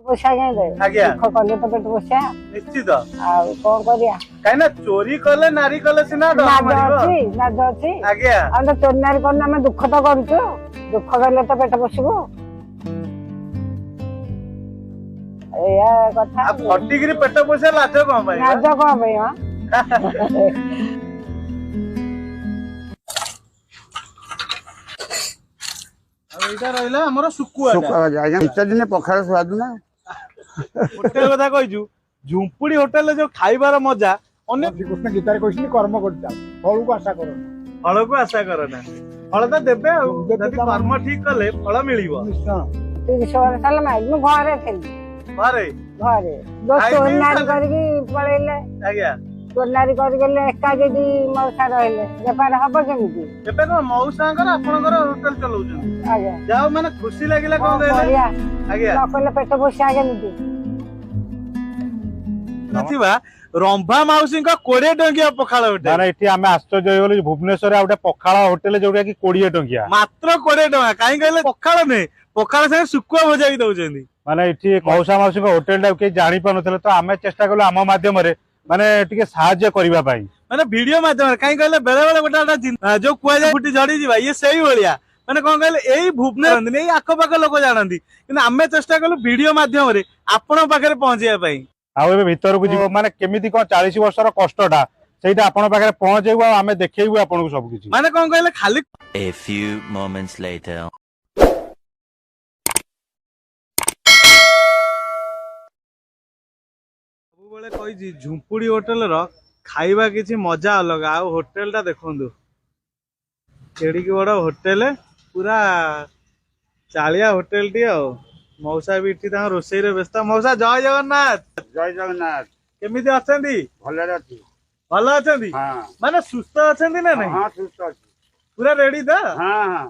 पोषा आज्ञा दुख कले तो पेट पोषा निश्चित कौन करिया कहीं चोरी कले नारी कले सीना लाज अच्छी आज्ञा हम तो चोरी नारी करना आम दुख तो करुचु दुख कले तो पेट पोषबू या कथा फटिकी पेट पोषा लाज कौन लाज कौन हमर सुकुआ दिन पखाड़ स्वाद ना होटेल कथा कहिजु झुंपुड़ी होटेल जो खाइबार मजा अन्य श्रीकृष्ण गीतार कहते कर्म कर फल को आशा कर फल को आशा कर ना फल तो देबे कर्म ठीक कले फल मिलिबो 30 वर्ष साल मैं घरे थी घरे घरे दो चोरी नारी करके पळेले आज्ञा चोरी नारी करके एका जदी मौसा रहले बेपार हबो केमिति एबे को मौसांकर आपनकर होटेल चलाउछन आज्ञा जाओ माने खुशी लागिला कोन देले आज्ञा नकले पेट पोषा केमिति नथिबा रंभा माउसी को 20 टंकिया पखाळ होटेल माने एठी आमे आश्चर्य होइबोली भुवनेश्वर आउटे पखाळ होटेल जोडा कि 20 टंकिया मात्र 20 टंका काई कहले पखाळ नै पखाळ से सुकुआ भजा भी दउछन्दी माने एठी मौसा माउसी को होटेल टा के जानि पानथले तो आमे चेष्टा करलो आम माध्यम रे माने टिके सहाय्य करबा पाई माने वीडियो माध्यम काई कहले बेले बेले गोटा जो कुआ जा फुटी झड़ी जीवा ये सही भलिया माने कोन कहले एई भुवनेश्वर नै आखो पाखो लोक जानंदी किंतु आमे चेष्टा करलो वीडियो माध्यम रे आपण पाखरे पहुंचिया पाई आ एबे भीतर को जीव माने केमिति कोन 40 वर्षर कष्टटा सेटा आपण पाखरे पहुंचेबो आमे देखैबो आपण को सब किछि माने कोन कहले खाली A few moments later सबुबले कहि झुंपुड़ी होटेल रो खाइबा किछि मजा अलग आ होटेल टा देखंदु केडी की बड़ा होटेल पूरा चालिया होटेल टी आ मौसा भी इठी ता रोसई रे व्यस्त मौसा जय जगन्नाथ केमिति अछंदी भले अछि भलो अछंदी हां माने सुस्त अछंदी ना नहीं हां सुस्त अछि पूरा रेडी दा हां हां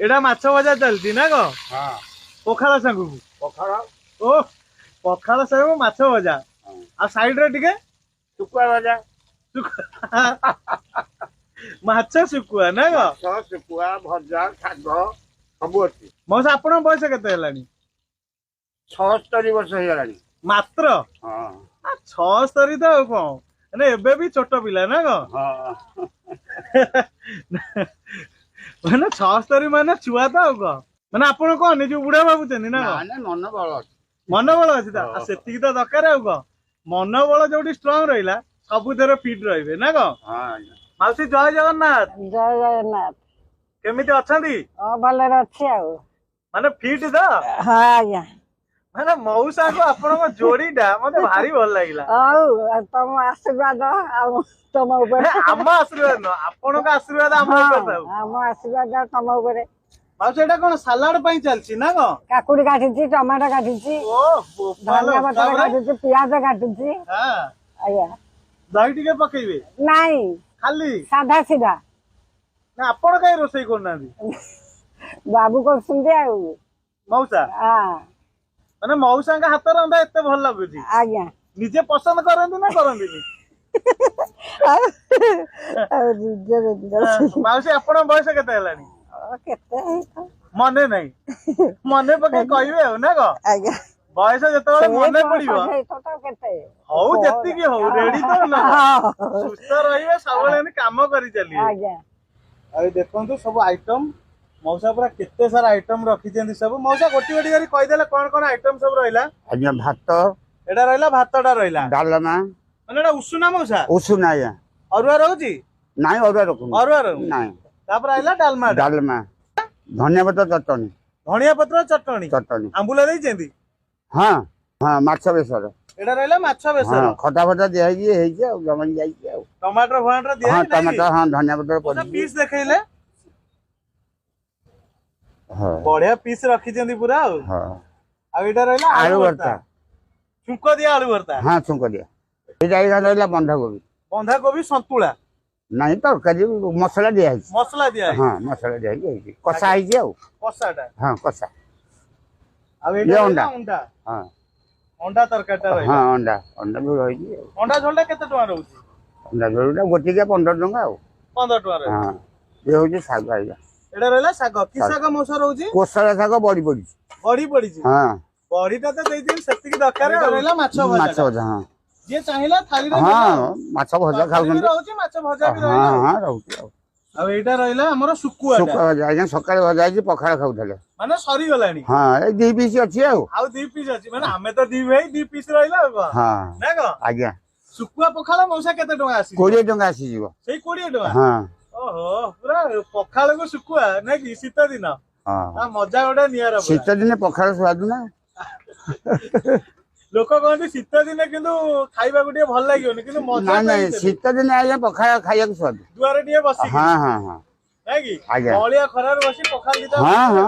एडा माछ भजा चलती ना को हां पखाला संगु पखाड़ ओ पखाला संगु माछ भजा आ साइड रे टिके सुकुआ भजा माछ सुकुआ ना को माछ सुकुआ भजा शाग सब अछि मौसा आपण बयस केते हेलानी 76 वर्ष हे गलानी मात्र हां 76 तो कोन माने एबे भी छोट पिला ना को हां माने 76 माने छुआ तो को माने आपण कोन निजु बुढा बाबुचनी ना ना मन बळ अछि मन बळ अछि ता सेति तो दरकार आ को मन बळ जोडी स्ट्रांग रहिला सबु थरे फिट रहिबे ना को हां माउसी जय जगन्नाथ जय जगन्नाथ केमिति अछंदी भले अच्छी आ माने फिट दा हाँ आज्ञा माने मौसा को आपण को जोडीडा मते भारी भल लागिला तुम आशीर्वाद तुम आम आशीर्वाद न आपण का आशीर्वाद आम ऊपर आम आशीर्वाद तुम ऊपर माउसी एटा कोन सलाड पई चलची ना को काकुड़ी काटिची टमाटो काटिची ओ धनिया पत्र काटिची प्याज काटिची हां आज्ञा दही टिके पकेइबे नहीं खाली साधा सीधा ना आपण काई रोसई करनादी बाबू को सुनते आ मौसा हां माने मौसा का हाथ रंधा एते भल लागुची आज्ञा निजे पसंद करंदी ना करंदी माउसी आपण बयस केते हेलानी केते मने नहीं मने पके कहिबे हो ना को आज्ञा बयस जतबे मने पड़िबो तो केते हौ जत्ती की हौ रेडी तो ना सुस्त रहिबे सबले काम करी चलिए आज्ञा आ देखंतु सब आइटम मौसा पूरा केते सारा आइटम रखी चंदी सब मौसा गोटी गोटी करी कहि देले कोन कोन आइटम सब रहिला आज्ञा भात एडा रहिला भातडा रहिला डालमा माने एडा उሱना मौसा उषुना या अरुआ रहउची नाही अरुआ रखु अरुआ रहउ नाही तापर आइला डालमा डालमा धनिया पत्र चटनी धनिया पत्र चटनी चटनी आंबुला देई चंदी हां हां माछ बेसर एडा रहिला माछ बेसर हां खटा फटा दिया हे जे जमन जाई जे टमाटर फमाटर दिया हां टमाटर हां धनिया पत्र ओसा पड़ी पीस देखैले हां बढ़िया पीस रखी चंदी पूरा हां आ एडा रहिला आलू भरता छुंको दिया आलू भरता हां छुंको दिया ए जाईगा रहला बंधा गोभी बंधा कोबी संतुला नहीं तरकारी मसला दिया है मसला दिया हां मसला दिया है कसा है जे कसाटा हां कसा अब ये एटा अंडा अंडा हां अंडा तरकारीटा रहिला हां अंडा भी रही जे अंडा झोलटा केते टका रहउची अंडा जोड़ा गोटी के 15 टका 15 टका रहउची हां ये होची साग आइला एटा रहला साग की साग मौसा रहउची कोसला साग बड़ी पड़ी बड़ी पड़ी छी हां ବଢିଟା ତ ଦେଇଛନ୍ତି ସେତିକି ଦରକାର ରହିଲା ମାଛ ଭଜା ମାଛ ଭଜା ହଁ ଯିଏ ଚାହିଁଲା ଥାଳିରେ ହଁ ମାଛ ଭଜା ଖାଉଛନ୍ତି ରହୁଛି ମାଛ ଭଜା ବି ହଁ ରହିଲା ହଁ ରହୁଛି ଆଉ ଆଉ ଏଇଟା ରହିଲା ଆମର ଶୁଖୁଆ ଶୁଖୁଆ ଭଜା ଆଜ୍ଞା ସକାଳେ ଭଜା ହେଇଛି ପଖାଳ ଖାଉଥିଲେ ମାନେ ସରିଗଲାଣି ହଁ ଏଇ 2 ପିସ୍ ଅଛି ଆଉ ଆଉ 2 ପିସ୍ ଅଛି ମାନେ ଆମେ ତ 2 ଭାଇ 2 ପିସ୍ ରହିଲା ଆଉ କଣ ହଁ ନା କଣ ଆଜ୍ଞା ଶୁଖୁଆ ପଖାଳ ମଉସା କେତେ ଟଙ୍କା ଆସିବ 20 ଟଙ୍କା ଆସିଯିବ ସେଇ 20 ଟଙ୍କା ହଁ ଓହୋ ପୁରା ପଖାଳକୁ ଶୁଖୁଆ ନାଇଁ କି ଶୀତ ଦିନ ହଁ ମଜା ଗୋଟେ ନିଆରା ପୁରା। ଶୀତ ଦିନେ ପଖାଳ ସୁଆଦୁ ନା ଲୋକ କହନ୍ତି ଶୀତ ଦିନେ କିନ୍ତୁ ଖାଇବାକୁ ଟିକେ ଭଲ ଲାଗିବନି କିନ୍ତୁ ମଜା ନାଇଁ ନାଇଁ ଶୀତ ଦିନେ ଆଜ୍ଞା ପଖାଳ ଖାଇବାକୁ ସୁଆଦୁ ଦୁଆରେ ଟିକେ ବସି ହଁ ହଁ ହଁ ନାଇଁ କି ଆଜ୍ଞା। ବଳିଆ ଖରାରେ ବସି ପଖାଳ ଦିଟା ହଁ ହଁ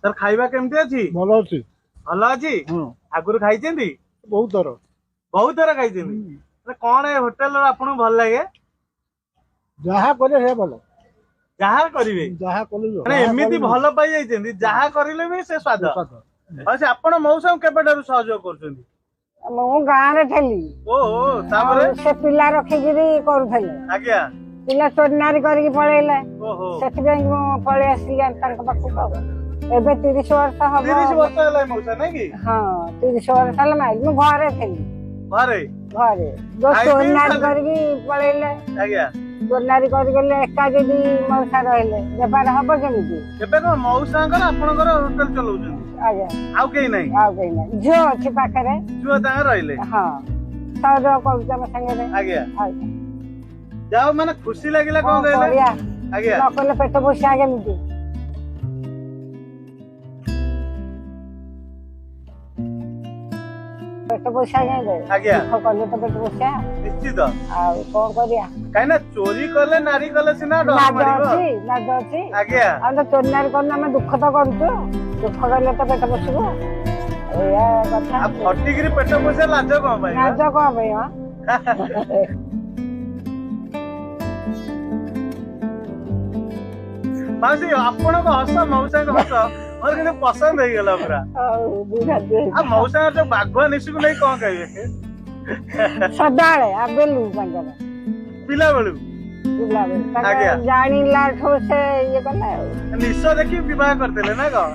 ତାର ଖାଇବା କେମିତି ଅଛି ଭଲ ଅଛି ଭଲ ଅଛି ଆଗରୁ ଖାଇଛନ୍ତି ବହୁତ ଥର ବହୁତ ଥର ଖାଇଛନ୍ତି କଣ ଏ ହୋଟେଲ ଆପଣଙ୍କୁ ଭଲ ଲାଗେ ଯାହା କଲେ ସେ ଭଲ ଯାହା କରିବେ ଯାହା କଲେ ମାନେ ଏମିତି ଭଲ ପାଇ ଯାଇଛନ୍ତି ଯାହା କରିଲେ ବି ସେ ସ୍ୱାଦ ଆଉ ସେ ଆପଣ ମଉସାଙ୍କୁ କେବେଠାରୁ ସହଯୋଗ କରୁଛନ୍ତି ମୁଁ ଗାଁରେ ଥିଲି ଓହୋ ତାପରେ ଆଉ ସେ ପିଲା ରଖିକିରି କରୁଥିଲେ ଆଜ୍ଞା ପିଲା ଚୋରିନାରୀ କରିକି ପଳେଇଲେ ଓହୋ ସେଥିପାଇଁ ମୁଁ ପଳେଇ ଆସିଲି ତାଙ୍କ ପାଖକୁ ଆଉ ଏବେ 30 ବର୍ଷ ହବ 30 ବର୍ଷ ହେଲା ମଉସା ନାଇଁ କି ହଁ 30 ବର୍ଷ ହେଲା ମାଇଲି ମୁଁ ଘରେ ଥିଲି ଘରେ ଘରେ ଯୋଉ ଖାଇ ପିଇ ଚୋରିନାରୀ ଖାଲି- କରିକି ପଳେଇଲେ ଆଜ୍ଞା ଚୋରିନାରୀ କରିଗଲେ ଏକା ଯଦି ମଉସା ରହିଲେ ବେପାର ହବ କେମିତି ଏବେ କଣ ମଉସାଙ୍କର ଆପଣଙ୍କର ହୋଟେଲ ଚଲାଉଛନ୍ତି ଆଜ୍ଞା ଆଉ କେହି ନାହିଁ ଆଉ କେହି ନାହିଁ ଝିଅ ଅଛି ପାଖରେ ଝିଅ ତାଙ୍କର ରହିଲେ ହଁ ସହଯୋଗ କରୁଛି ଆମ ସାଙ୍ଗରେ ଆଜ୍ଞା ଆଜ୍ଞା ଯାଉ ମାନେ ଖୁସି ଲାଗିଲା କଣ କଣ କହିଲେ କରିବା ଆଜ୍ଞା ନ କଲେ ପେଟ ପୋଷା କେମିତି ପେଟ ପୋଷା କେମିତି ଆଜ୍ଞା ଦୁଃଖ କଲେ ତ ପେଟ ପୋଷା ନିଶ୍ଚିତ ଆଉ କଣ କରିବା କାହିଁକି ନା ଚୋରି କଲେ ନାରୀ କଲେ ସିନା ଡର ଲାଜ ମାଡ଼ିବ ଅଛି ଲାଜ ଅଛି ଆଜ୍ଞା ଆଉ ତ ଚୋରିନାରୀ କରୁନୁ ଆମେ ଦୁଃଖ ତ କରୁଛୁ ଦୁଃଖ କଲେ ତ ପେଟ ପୋଷିବ ଏଇଆ କଥା ଆଉ ଫଟିକିରି ପେଟ ପୋଷେ ଲାଜ କଣ ପାଇଁ ଲାଜ କଣ ପାଇଁ ହଁ ମାଉସୀ ଆପଣଙ୍କ ହସ ମଉସାଙ୍କ ହସ ମୋର କିନ୍ତୁ ପସନ୍ଦ ହେଇଗଲା ପୁରା ଆଉ ବିରାଟ ଆଉ ମଉସାଙ୍କ ଯୋଉ ବାଘୁଆ ନିଶୁକୁ ନେଇ କଣ କହିବେ ସଦାବେଳେ ଆବେଲୁ ତାଙ୍କର ପିଲା ବେଳୁ ପିଲାବେଳେ ତାଙ୍କ ଆଜ୍ଞା। ଜାଣିଲାଠୁ ସେ ଇଏ କଲେ ଆଉ ନିଶ ଦେଖି ବିବାହ କରିଦେଲେ ନା କଣ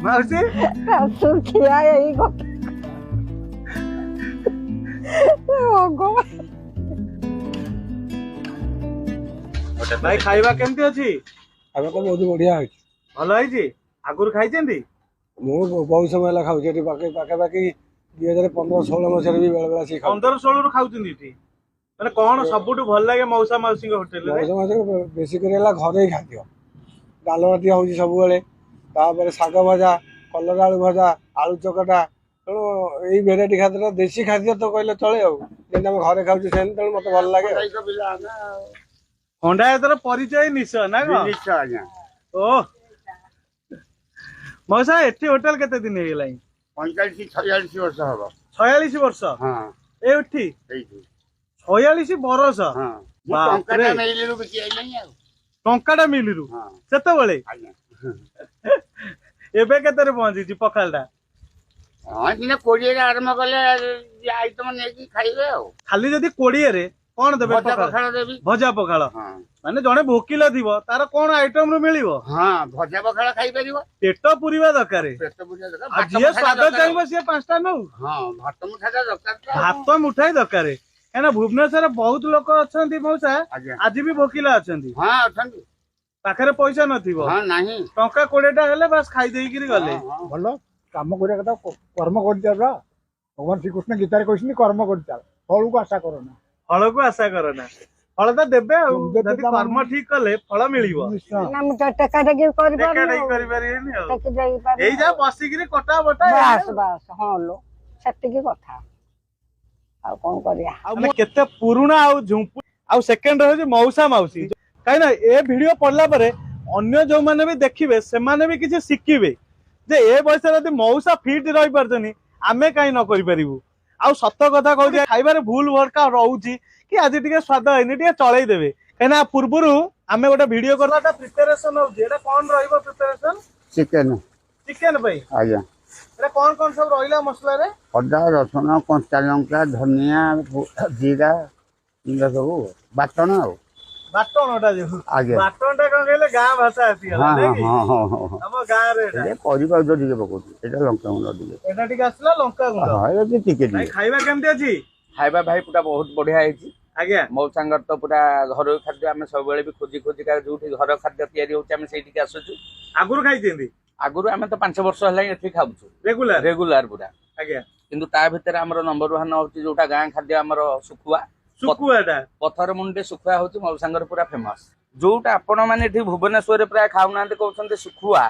ମାଉସୀ ଶୁଖିଆ ଏଇ କଥା ଭଗବାନ ଭାଇ ଖାଇବା କେମିତି ଅଛି ଆଗ ତ ବହୁତ ବଢିଆ ହେଇଛି ଭଲ ହେଇଛି ଆଗରୁ ଖାଇଛନ୍ତି ମୁଁ ବହୁତ ସମୟ ହେଲା ଖାଉଛି ଏଠି ପାଖାପାଖି 2015-16 ମସିହାରେ ବି ବେଳେ ବେଳେ ଆସିକି ଖାଉଛି 15-16 ରୁ ଖାଉଛନ୍ତି ଏଠି ମାନେ କଣ ସବୁଠୁ ଭଲ ଲାଗେ ମଉସା ମାଉସୀଙ୍କ ହୋଟେଲରେ ମୌସମ ମାସରେ ବେଶୀ କରି ହେଲା ଘରୋଇ ଖାଦ୍ୟ ଡାଲମାଟି ହଉଛି ସବୁବେଳେ ତାପରେ ଶାଗ ଭଜା କଲରା ଆଳୁ ଭଜା ଆଳୁ ଚକଟା ତେଣୁ ଏଇ ଭେରାଇଟି ଖାଦ୍ୟ ଦେଶୀ ଖାଦ୍ୟ ତ କହିଲେ ଚଳେ ଆଉ ଯେମିତି ଆମେ ଘରେ ଖାଉଛୁ ସେମିତି ତେଣୁ ମତେ ଭଲ ଲାଗେ ଆଉ। ଖଣ୍ଡାୟତର ପରିଚୟ ନିଶ ନା କଣ ନିଶ୍ଚୟ ଆଜ୍ଞା ଓ ମଉସା ଏଠି ହୋଟେଲ କେତେ ଦିନ ହେଇଗଲାଣି 45-46 ବର୍ଷ ହବ 46 ବର୍ଷ ହଁ ଏଠି ଏଇଠି 46 ବର୍ଷ ହଁ ମୁଁ ବାପରେ। ଟଙ୍କାଟା ନେଇଲିରୁ ବିକି ଆଇଲାଣି ଆଉ ଟଙ୍କାଟା ମିଳିରୁ ହଁ ସେତେବେଳେ ଆଜ୍ଞା ଏବେ କେତେରେ ପହଞ୍ଚିଛି ପଖାଳ ଟା ହଁ ଦିନେ 20ରେ ଆରମ୍ଭ କଲେ ଆଇଟମ ନେଇକି ଖାଇବେ ଆଉ ଖାଲି ଯଦି 20ରେ କଣ ଦେବେ ଭଜା ପଖାଳ ପଖାଳ ଦେବି ଭଜା ପଖାଳ ହଁ ମାନେ ଜଣେ ଭୋକିଲ ଥିବ ତାର କଣ ଆଇଟମ ରୁ ମିଳିବ ହଁ ଭଜା ପଖାଳ ଖାଇପାରିବ ପେଟ ପୁରିବା ଦରକାର ପେଟ ପୁରିବା ଦରକାର ଆଉ ଭାତ ଯିଏ ମୁଠାଟା ସ୍ୱାଦ ଦରକାର। ଚାହିଁବ ସିଏ 5ଟା ନଉ ହଁ ଭାତ ମୁଠାଟା ଦରକାର ତ ଆଉ। ଭାତ ମୁଠାଇ ଦରକାର କାହିଁକିନା ଭୁବନେଶ୍ୱରରେ ବହୁତ ଲୋକ ଅଛନ୍ତି ମଉସା ଆଜ୍ଞା ଆଜି ବି ଭୋକିଲା ଅଛନ୍ତି ହଁ ଅଛନ୍ତି ପାଖରେ ପଇସା ନଥିବ ହଁ ନାହିଁ ଟଙ୍କା 20ଟା ହେଲେ ବାସ୍ ଖାଇ ଦେଇକିରି ଗଲେ ହଁ, ହଁ। ଭଲ କାମ କରିବା କଥା କର୍ମ କରିଚାଲ ଭଗବାନ ଶ୍ରୀକୃଷ୍ଣ ଗୀତାରେ କହିଛନ୍ତି କର୍ମ କରିଚାଲ ଫଳକୁ ଆଶା କର ନା ଫଳକୁ ଆଶା କର ନା ଫଳ ତ ଦେବେ ଆଉ ଦେବେ ଯଦି ତା କର୍ମ ଠିକ କଲେ ଫଳ ମିଳିବ ନିଶ୍ଚୟ ନା ମୁଁ ତ ଟେକା ଟେକି ଟେକା ଟେକି କରିପାରୁନି କରିପାରିବେନି ଆଉ ଟେକି ଟେକି ପାରୁନି ଏଇ ଯା ବସିକିରି କଟା ବଟା ବାସ୍ ବାସ୍ ହଁ ଲୋ ସେତିକି କଥା ଆଉ କଣ କରିବା ଆଉ ମୁଁ କେତେ ପୁରୁଣା ଆଉ ଝୁମ୍ପୁ ଆଉ ସେକେଣ୍ଡ ହଉଛି ମଉସା ମାଉସୀ କାହିଁକି ନା ଏ ଭିଡିଓ ପଡିଲା ପରେ ଅନ୍ୟ ଯୋଉମାନେ ବି ଦେଖିବେ ସେମାନେ ବି କିଛି ଶିଖିବେ ଯେ ଏ ବୟସରେ ଯଦି ମଉସା ଫିଟ୍ ରହିପାରୁଛନ୍ତି ଆମେ କାହିଁ ନ କରିପାରିବୁ ଆଉ ସତ କଥା କହୁଛି ଖାଇବାରେ ଭୁଲ ଭଡକା ରହୁଛି କି ଆଜି ଟିକେ ସ୍ୱାଦ ହେଇନି ଟିକେ ଚଳେଇ ଦେବେ କାହିଁକିନା ପୂର୍ବରୁ ଆମେ ଗୋଟେ ଭିଡିଓ କଲା ପ୍ରିପାରେସନ ହଉଛି ଏଟା କଣ ରହିବ ପ୍ରିପାରେସନ ଚିକେନ ଚିକେନ ପାଇଁ ଆଜ୍ଞା ଏଟା କଣ କଣ ସବୁ ରହିଲା ମସଲାରେ ଅଦା ରସୁଣ କଞ୍ଚା ଲଙ୍କା ଧନିଆ ଜିରା ଏଗୁଡ଼ା ସବୁ ବାଟଣ ଆଉ ବାଟଣଟା ଯୋଉ ଆଜ୍ଞା ବାଟଣଟା କଣ କହିଲେ ଗାଁ ଭାଷା ଆସିଗଲା ହଁ ନାଇଁ କି? ହଁ ହଁ ହଁ ହଁ ଆମ ଗାଁରେ ଏଇଟା ଏ ପରିପାଉଛ ଟିକେ ପକଉଛି ଏଇଟା ଲଙ୍କା ଗୁଣ୍ଡ ଟିକେ ଏଇଟା ଟିକେ ଆସିଲା ଲଙ୍କା ଗୁଣ୍ଡ ହଁ ଏଠି ଟିକେ ଭାଇ ଟିକେ ଖାଇବା କେମିତି ଅଛି? ଖାଇବା ଭାଇ ପୁରା ବହୁତ ବଢିଆ ହେଇଛି। ଆଜ୍ଞା ମୋ ସାଙ୍ଗର ତ ପୁରା ଘରୋଇ ଖାଦ୍ୟ ଆମେ ସବୁବେଳେ ବି ଖୋଜି ଖୋଜିକା ଯୋଉଠି ଘର ଖାଦ୍ୟ ତିଆରି ହଉଛି ଆମେ ସେଇଠିକି ଆସୁଛୁ। ଆଗରୁ ଖାଇଛନ୍ତି ଆଗରୁ ଆମେ ତ 5 ବର୍ଷ ହେଲାଣି ଏଠି ଖାଉଛୁ ରେଗୁଲାର? ରେଗୁଲାର ପୁରା। ଆଜ୍ଞା କିନ୍ତୁ ତା ଭିତରେ ଆମର ନମ୍ବର 1 ହଉଛି ଯୋଉଟା ଗାଁ ଖାଦ୍ୟ ଆମର ଶୁଖୁଆ ଶୁଖୁଆଟା ପଥର ମୁଣ୍ଡି ଶୁଖୁଆ ହଉଛି ମୋ ସାଙ୍ଗର ପୁରା ଫେମସ। ଯୋଉଟା ଆପଣ ମାନେ ଏଠି ଭୁବନେଶ୍ୱରରେ ପ୍ରାୟ ଖାଉନାହାନ୍ତି କହୁଛନ୍ତି ଶୁଖୁଆ,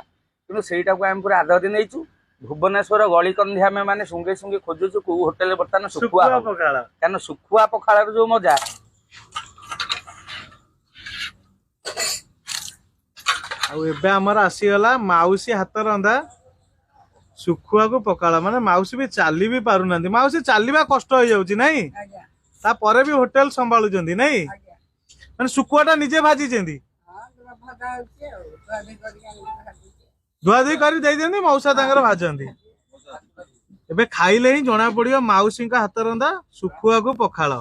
କିନ୍ତୁ ସେଇଟାକୁ ଆମେ ପୁରା ଆଦରି ନେଇଛୁ। ଭୁବନେଶ୍ୱର ଗଳି କନ୍ଧି ଆମେ ମାନେ ଶୁଙ୍ଗେଇ ଶୁଙ୍ଗେଇ ଖୋଜୁଛୁ କୋଉ ହୋଟେଲରେ ବର୍ତ୍ତମାନ ଶୁଖୁଆ ଶୁଖୁଆ ହବ। ପଖାଳ କାରଣ ଶୁଖୁଆ ପଖାଳର ଯୋଉ ମଜା। ଆଉ ଏବେ ଆମର ଆସିଗଲା ମାଉସୀ ହାତ ରନ୍ଧା ଶୁଖୁଆକୁ ପଖାଳ। ମାନେ ମାଉସୀ ବି ଚାଲି ବି ପାରୁନାହାନ୍ତି, ମାଉସୀ ଚାଲିବା କଷ୍ଟ ହେଇଯାଉଛି ନାଇଁ? ତାପରେ ବି ହୋଟେଲ ସମ୍ଭାଳୁଛନ୍ତି ନାଇଁ? ମାନେ ଶୁଖୁଆ ଟା ନିଜେ ଭାଜିଛନ୍ତି, ଧୁଆ ଧୁଇ କରି ଦେଇଦିଅନ୍ତି, ମଉସା ତାଙ୍କର ଭାଜନ୍ତି। ଏବେ ଖାଇଲେ ହିଁ ଜଣା ପଡିବ ମାଉସୀଙ୍କ ହାତ ରନ୍ଧା ଶୁଖୁଆକୁ ପଖାଳ।